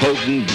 potent.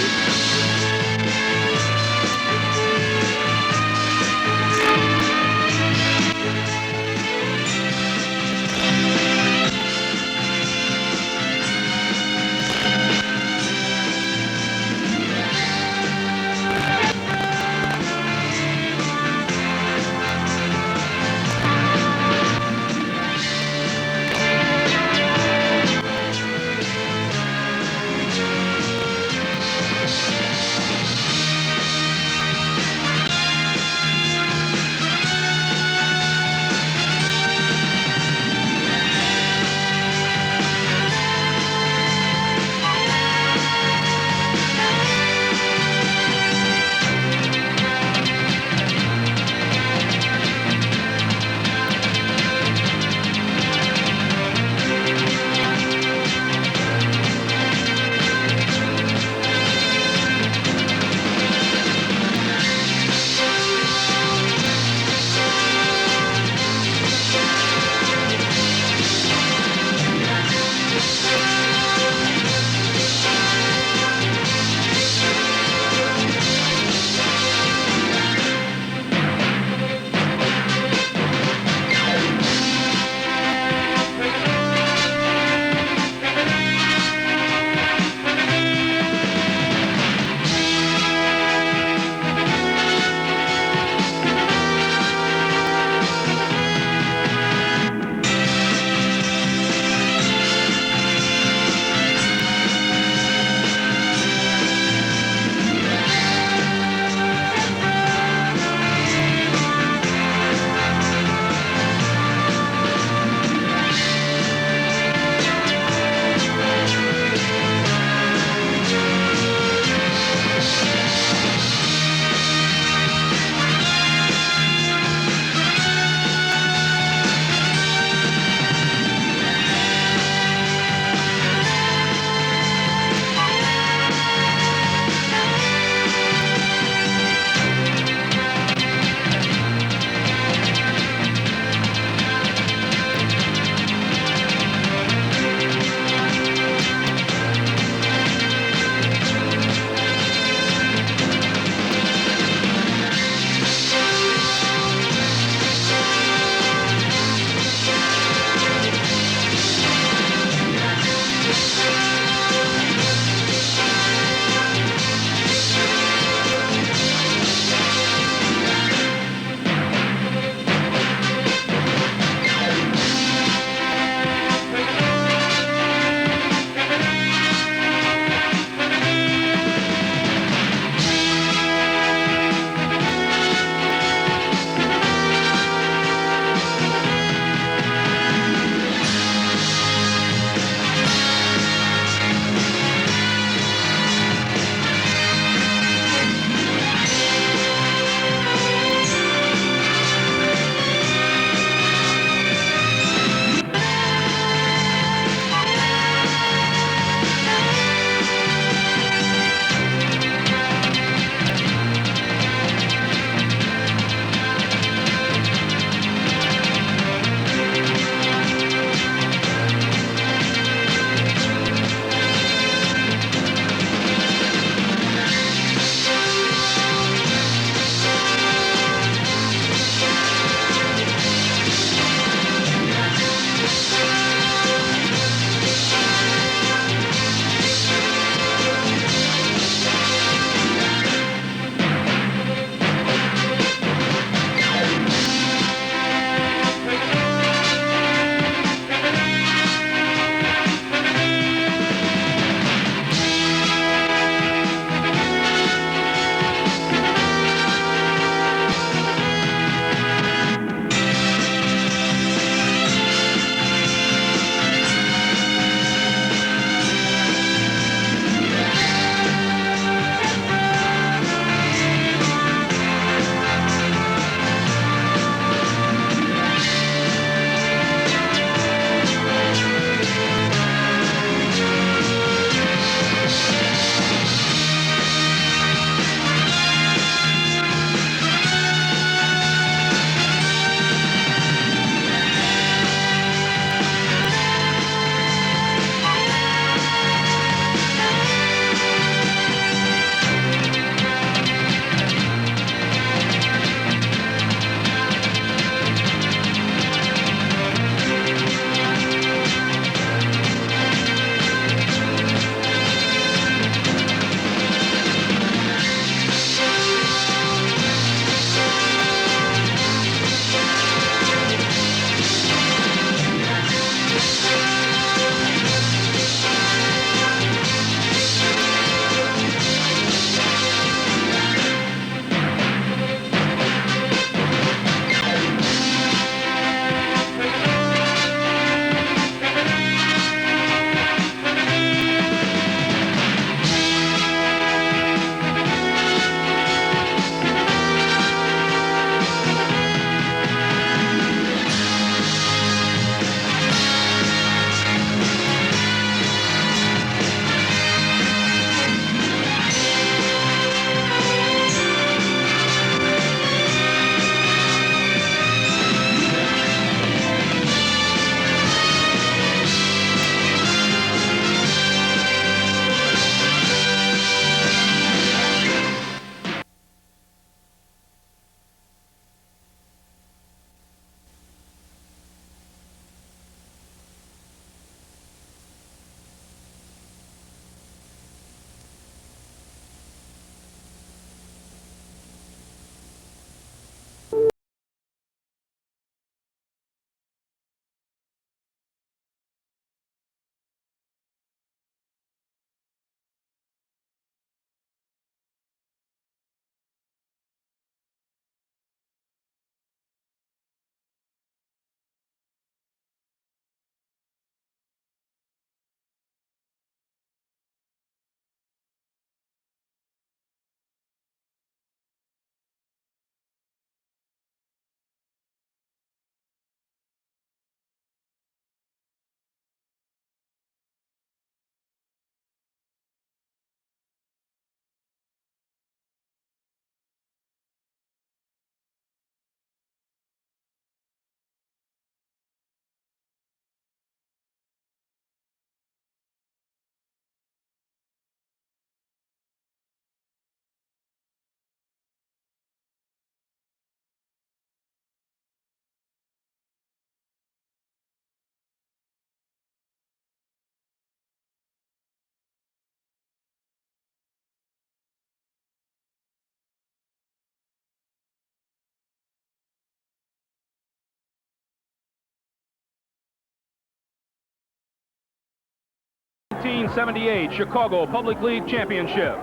1978 Chicago Public League Championship.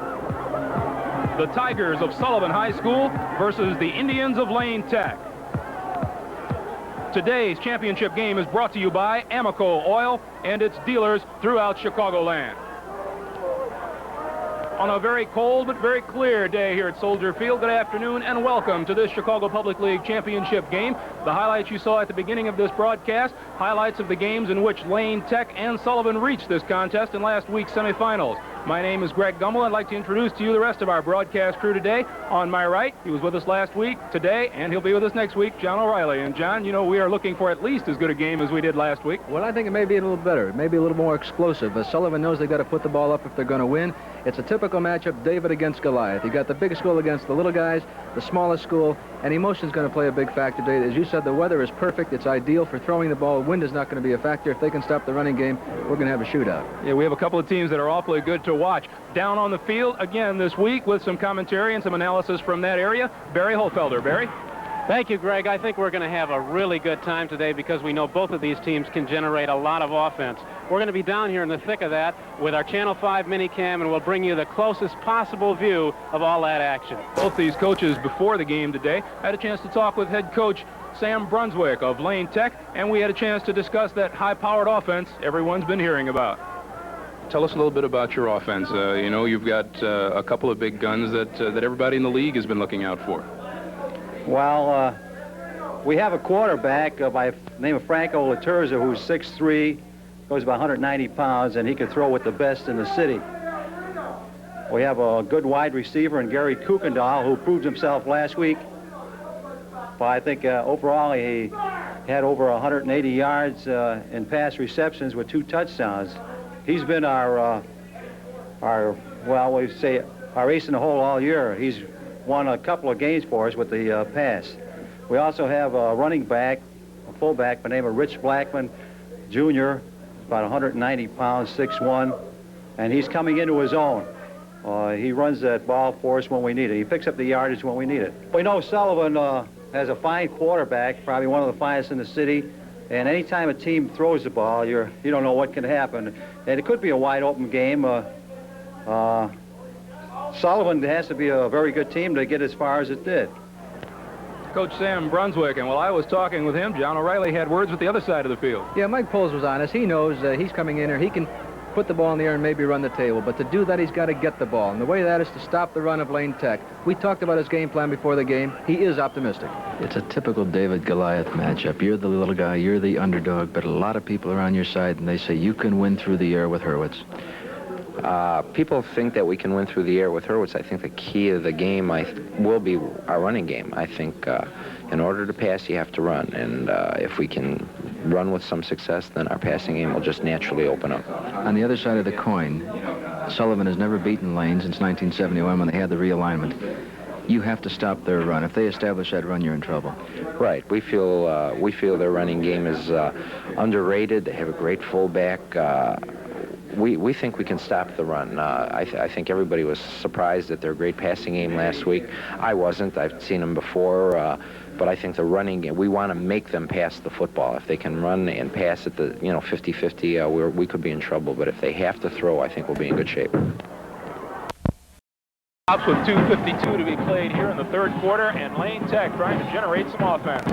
The Tigers of Sullivan High School versus the Indians of Lane Tech. Today's championship game is brought to you by Amoco Oil and its dealers throughout Chicagoland. On a very cold but very clear day here at Soldier Field, good afternoon and welcome to this Chicago Public League Championship game. The highlights you saw at the beginning of this broadcast, highlights of the games in which Lane Tech and Sullivan reached this contest in last week's semifinals. My name is Greg Gummel. I'd like to introduce to you the rest of our broadcast crew today. On my right, he was with us last week, today, and he'll be with us next week, John O'Reilly. And John, you know, we are looking for at least as good a game as we did last week. Well, I think it may be a little better. It may be a little more explosive. Sullivan knows they've got to put the ball up if they're going to win. It's a typical matchup, David against Goliath. You got the big school against the little guys, the smallest school, and emotion's going to play a big factor today. As you said, the weather is perfect. It's ideal for throwing the ball. Wind is not going to be a factor. If they can stop the running game, we're going to have a shootout. Yeah, we have a couple of teams that are awfully good to watch. Down on the field again this week with some commentary and some analysis from that area, Barry Holfelder. Barry? Thank you, Greg. I think we're going to have a really good time today because we know both of these teams can generate a lot of offense. We're going to be down here in the thick of that with our Channel 5 minicam, and we'll bring you the closest possible view of all that action. Both these coaches before the game today had a chance to talk with head coach Sam Brunswick of Lane Tech, and we had a chance to discuss that high-powered offense everyone's been hearing about. Tell us a little bit about your offense. You know, you've got a couple of big guns that everybody in the league has been looking out for. Well, we have a quarterback by the name of Franco Laterza, who's 6'3", goes about 190 pounds, and he can throw with the best in the city. We have a good wide receiver in Gary Kuykendall, who proved himself last week. But I think overall he had over 180 yards in pass receptions with 2 touchdowns. He's been our ace in the hole all year. He's won a couple of games for us with the pass. We also have a running back, a fullback by the name of Rich Blackman Jr., about 190 pounds, 6'1", and he's coming into his own. He runs that ball for us when we need it. He picks up the yardage when we need it. We know Sullivan has a fine quarterback, probably one of the finest in the city, and anytime a team throws the ball, you don't know what can happen. And it could be a wide open game. Sullivan has to be a very good team to get as far as it did. Coach Sam Brunswick, and while I was talking with him, John O'Reilly had words with the other side of the field. Yeah, Mike Poles was honest. He knows he's coming in here. He can put the ball in the air and maybe run the table, but to do that, he's got to get the ball. And the way that is to stop the run of Lane Tech. We talked about his game plan before the game. He is optimistic. It's a typical David-Goliath matchup. You're the little guy, you're the underdog, but a lot of people are on your side, and they say you can win through the air with Hurwitz. People think that we can win through the air with Hurwitz. I think the key of the game will be our running game. I think in order to pass, you have to run. And if we can run with some success, then our passing game will just naturally open up. On the other side of the coin, Sullivan has never beaten Lane since 1971 when they had the realignment. You have to stop their run. If they establish that run, you're in trouble. Right. We feel their running game is underrated. They have a great fullback. We think we can stop the run. I think everybody was surprised at their great passing game last week. I wasn't. I've seen them before. But I think the running game, we want to make them pass the football. If they can run and pass at the 50-50, we could be in trouble. But if they have to throw, I think we'll be in good shape. Stops with 2:52 to be played here in the third quarter, and Lane Tech trying to generate some offense.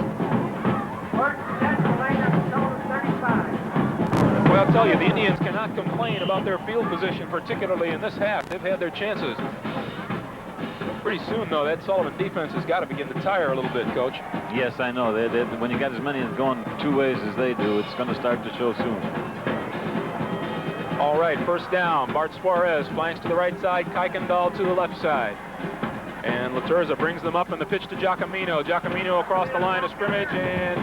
Well, I'll tell you, the Indians cannot complain about their field position, particularly in this half. They've had their chances. Pretty soon, though, that Sullivan defense has got to begin to tire a little bit, Coach. Yes, I know. When you got as many going 2 ways as they do, it's going to start to show soon. All right, first down. Bart Suarez flanks to the right side, Kuykendall to the left side. And Laterza brings them up in the pitch to Giacomino. Giacomino across the line of scrimmage and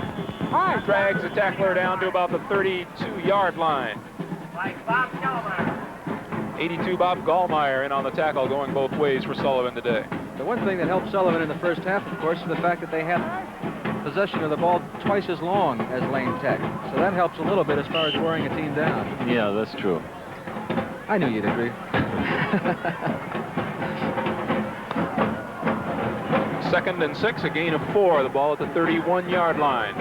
drags the tackler down to about the 32-yard line. 82 Bob Gallmeyer in on the tackle, going both ways for Sullivan today. The one thing that helped Sullivan in the first half, of course, is the fact that they had possession of the ball twice as long as Lane Tech. So that helps a little bit as far as wearing a team down. Yeah, that's true. I knew you'd agree. Second and 6, a gain of 4. The ball at the 31-yard line.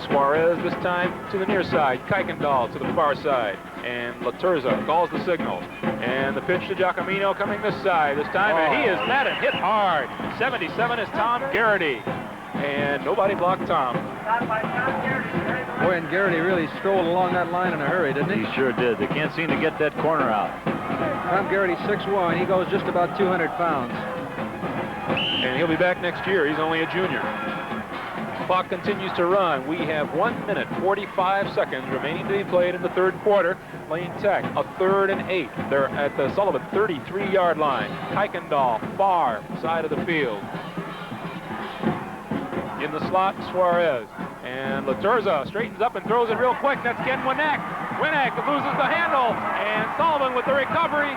Suarez this time to the near side. Kuykendall to the far side. And Laturza calls the signal. And the pitch to Giacomino coming this side this time, and he is met and hit hard. 77 is Tom Garrity. And nobody blocked Tom. Boy, and Garrity really strolled along that line in a hurry, didn't he? He sure did. They can't seem to get that corner out. Tom Garrity, 6'1". He goes just about 200 pounds. And he'll be back next year. He's only a junior. Clock continues to run. We have 1 minute, 45 seconds remaining to be played in the third quarter. Lane Tech, a 3rd and 8. They're at the Sullivan 33-yard line. Kuykendall, far side of the field. In the slot, Suarez. And Laturza straightens up and throws it real quick. That's Ken Winnick. Winnick loses the handle. And Sullivan with the recovery.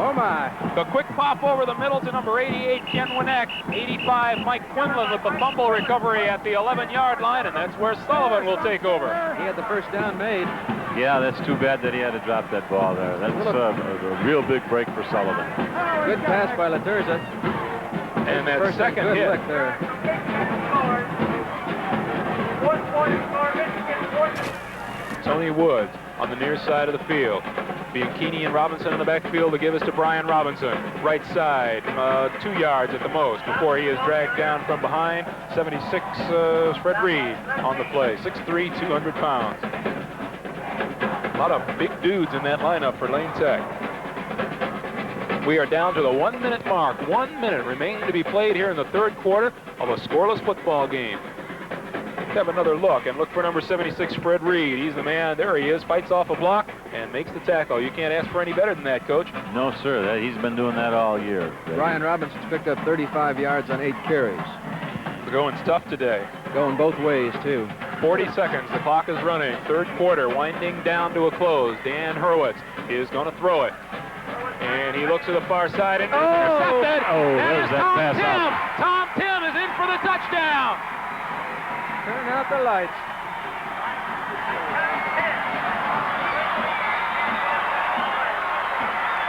Oh, my. The quick pop over the middle to number 88, Ken Winnick. 85, Mike Quinlan with the fumble recovery at the 11-yard line. And that's where Sullivan will take over. He had the first down made. Yeah, that's too bad that he had to drop that ball there. That's a real big break for Sullivan. Good pass by Laturza. And that First second good hit. lick there. Tony Woods on the near side of the field. Bianchini and Robinson in the backfield to give us to Brian Robinson. Right side, 2 yards at the most before he is dragged down from behind. 76, Fred Reed on the play. 6'3", 200 pounds. A lot of big dudes in that lineup for Lane Tech. We are down to the 1 minute mark. 1 minute remaining to be played here in the third quarter of a scoreless football game. Let's have another look and look for number 76, Fred Reed. He's the man. There he is. Fights off a block and makes the tackle. You can't ask for any better than that, Coach. No, sir. He's been doing that all year. Brian Robinson's picked up 35 yards on 8 carries. The going's tough today. Going both ways, too. 40 seconds. The clock is running. Third quarter winding down to a close. Dan Hurwitz is going to throw it. And he looks to the far side and intercepted. Oh, there's that pass out. Tom Tim is in for the touchdown. Turn out the lights.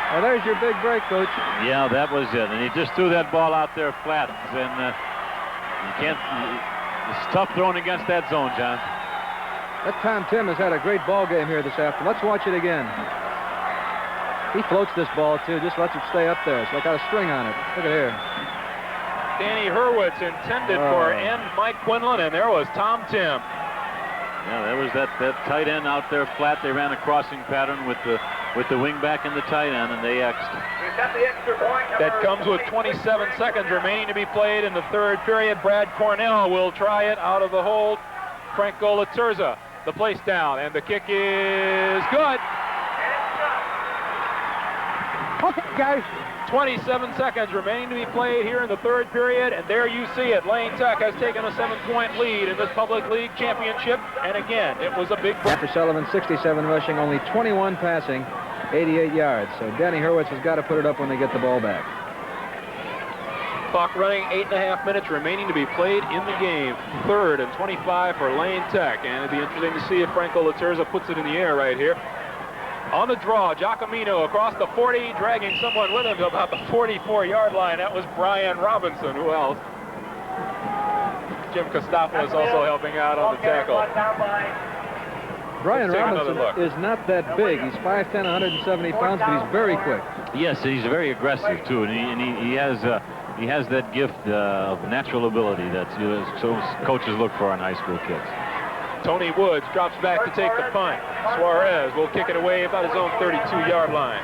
Well, there's your big break, Coach. Yeah, that was it. And he just threw that ball out there flat. And you can't. It's tough throwing against that zone, John. That Tom Tim has had a great ball game here this afternoon. Let's watch it again. He floats this ball, too. Just lets it stay up there. It's like got a string on it. Look at here. Danny Hurwitz intended for end Mike Quinlan, and there was Tom Tim. Yeah, there was that tight end out there flat. They ran a crossing pattern with the wingback and the tight end, and they X'd. That comes with 27 seconds remaining to be played in the third period. Brad Cornell will try it out of the hold. Franco Laturza, the place down, and the kick is good. Okay, guys. 27 seconds remaining to be played here in the third period, and there you see it. Lane Tech has taken a 7-point lead in this Public League Championship, and again, it was a big break. After Sullivan, 67 rushing, only 21 passing, 88 yards. So Danny Hurwitz has got to put it up when they get the ball back. Clock running, 8.5 minutes remaining to be played in the game. 3rd and 25 for Lane Tech, and it'd be interesting to see if Franco Laturza puts it in the air right here. On the draw, Giacomino across the 40, dragging someone with him to about the 44-yard line. That was Brian Robinson. Who else? Jim Kostopoulos also helping out on the tackle. Brian Robinson is not that big. He's 5'10", 170 pounds, but he's very quick. Yes, he's very aggressive, too, and he has that gift of natural ability that so coaches look for in high school kids. Tony Woods drops back to take the punt. Suarez will kick it away about his own 32-yard line.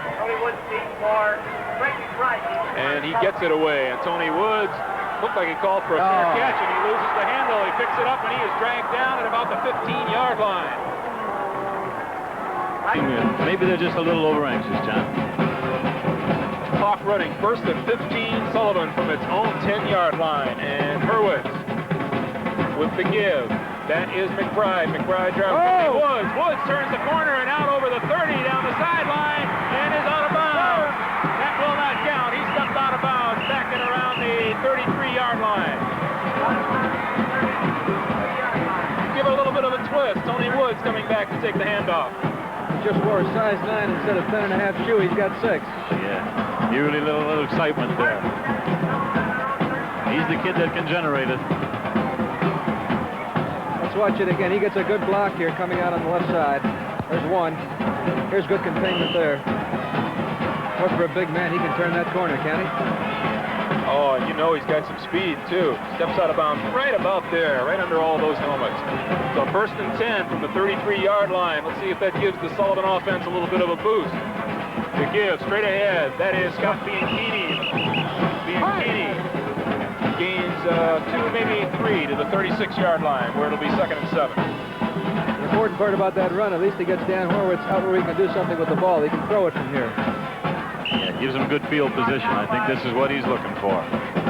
And he gets it away. And Tony Woods looked like he called for a fair catch, and he loses the handle. He picks it up, and he is dragged down at about the 15-yard line. Maybe they're just a little over-anxious, John. Clock running. 1st and 15. Sullivan from its own 10-yard line. And Hurwitz with the give. That is McBride. McBride drops. Woods. Woods turns the corner and out over the 30 down the sideline and is out of bounds. That will not count. He stepped out of bounds back and around the 33-yard line. Give it a little bit of a twist. Tony Woods coming back to take the handoff. He just wore a size 9 instead of 10.5 shoe. He's got 6. Yeah, usually a little excitement there. He's the kid that can generate it. watch it again. He gets a good block here coming out on the left side. There's one. Here's good containment there. What for a big man, he can turn that corner, can he? Oh, and you know he's got some speed, too. Steps out of bounds right about there, right under all those helmets. So 1st and 10 from the 33-yard line. Let's see if that gives the Sullivan offense a little bit of a boost. To give straight ahead, that is Scott Bianchini. Bianchini gains 2, maybe 3 to the 36-yard line, where it'll be 2nd and 7. The important part about that run, at least he gets Dan Horwitz out where he can do something with the ball. He can throw it from here. Yeah, gives him good field position. I think this is what he's looking for.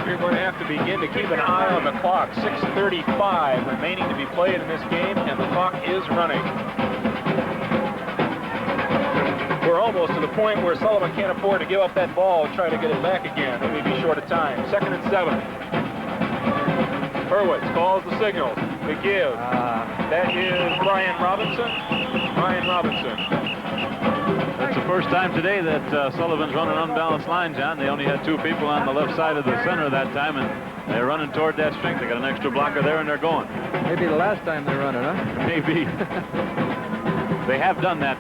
You're going to have to begin to keep an eye on the clock. 6:35 remaining to be played in this game, and the clock is running. We're almost to the point where Sullivan can't afford to give up that ball and try to get it back again. They may be short of time. 2nd and 7. Hurwitz calls the signal. The give. That is Brian Robinson. Brian Robinson. That's the first time today that Sullivan's run an unbalanced line, John. They only had 2 people on the left side of the center that time, and they're running toward that strength. They got an extra blocker there, and they're going. Maybe the last time they run it, huh? Maybe. They have done that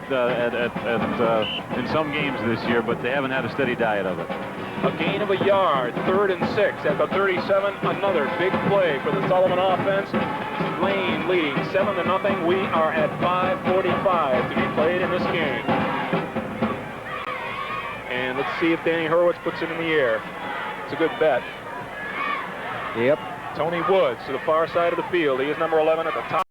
in some games this year, but they haven't had a steady diet of it. A gain of a yard, 3rd and 6 at the 37. Another big play for the Sullivan offense. Lane leading 7-0. We are at 5:45 to be played in this game. And let's see if Danny Hurwitz puts it in the air. It's a good bet. Yep. Tony Woods to the far side of the field. He is number 11 at the top.